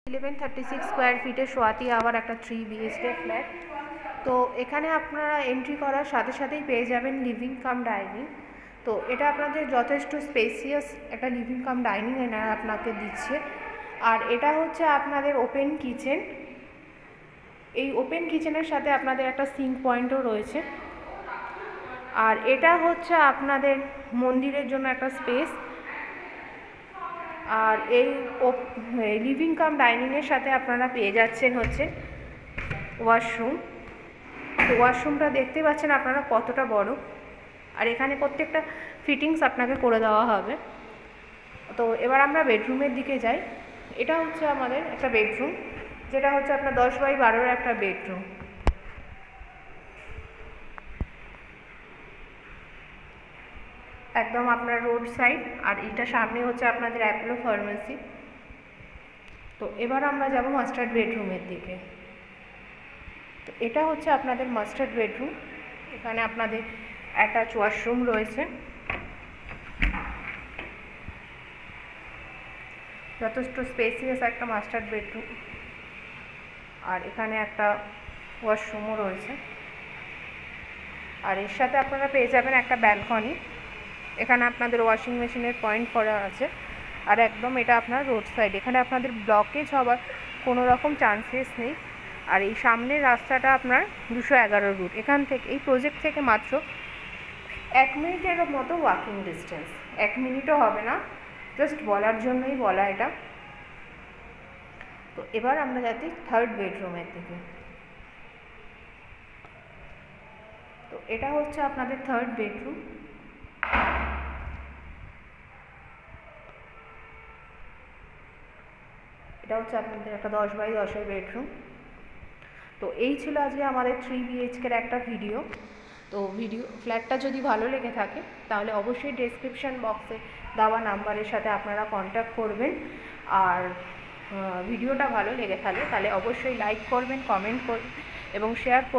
1136 square ফিটে সোয়াতি আবার একটা 3 বিএইচকে ফ্ল্যাট। তো এখানে আপনারা এন্ট্রি করার সাথে সাথেই পেয়ে যাবেন লিভিং কাম ডাইনিং। তো এটা আপনাদের যথেষ্ট স্পেসিয়াস একটা লিভিং কাম ডাইনিং এনারা আপনাকে দিচ্ছে। আর এটা হচ্ছে আপনাদের ওপেন কিচেন। এই ওপেন কিচেনের সাথে আপনাদের একটা সিঙ্ক পয়েন্টও রয়েছে। আর এটা হচ্ছে আপনাদের মন্দিরের জন্য একটা স্পেস। আর এই লিভিং কাম ডাইনিংয়ের সাথে আপনারা পেয়ে যাচ্ছেন হচ্ছে ওয়াশরুম। তো ওয়াশরুমটা দেখতে পাচ্ছেন আপনারা কতটা বড়, আর এখানে প্রত্যেকটা ফিটিংস আপনাকে করে দেওয়া হবে। তো এবার আমরা বেডরুমের দিকে যাই। এটা হচ্ছে আমাদের একটা বেডরুম, যেটা হচ্ছে আপনার 10x12 একটা বেডরুম। একদম আপনার রোড সাইড, আর এটা সামনে হচ্ছে আপনাদের অ্যাপোলো ফার্মেসি। তো এবার আমরা যাব মাস্টার বেডরুমের দিকে। তো এটা হচ্ছে আপনাদের মাস্টার বেডরুম। এখানে আপনাদের অ্যাটাচ ওয়াশরুম রয়েছে, যথেষ্ট স্পেসিয়াস একটা মাস্টার বেডরুম। আর এখানে একটা ওয়াশরুমও রয়েছে, আর এর সাথে আপনারা পেয়ে যাবেন একটা ব্যালকনি। এখানে আপনাদের ওয়াশিং মেশিনের পয়েন্ট করা আছে, আর একদম এটা আপনার রোড সাইড। এখানে আপনাদের ব্লকেজ হওয়ার কোনো রকম চান্সেস নেই। আর এই সামনের রাস্তাটা আপনার 211 রুট। এখান থেকে, এই প্রজেক্ট থেকে মাত্র 1 মিনিটের মতো ওয়াকিং ডিস্টেন্স। 1 মিনিটও হবে না, জাস্ট বলার জন্যই বলা এটা। তো এবার আমরা যাচ্ছি থার্ড বেডরুমের দিকে। তো এটা হচ্ছে আপনাদের থার্ড বেডরুম। এটা হচ্ছে আপনাদের একটা 10x10 বেডরুম। তো এই ছিল আজকে আমাদের 3 বিএইচকের একটা ভিডিও। তো ফ্ল্যাটটা যদি ভালো লেগে থাকে তাহলে অবশ্যই ডেসক্রিপশন বক্সে দেওয়া নাম্বারের সাথে আপনারা কন্ট্যাক্ট করবেন। আর ভিডিওটা ভালো লেগে থাকে তাহলে অবশ্যই লাইক করবেন, কমেন্ট করবেন এবং শেয়ার করবেন।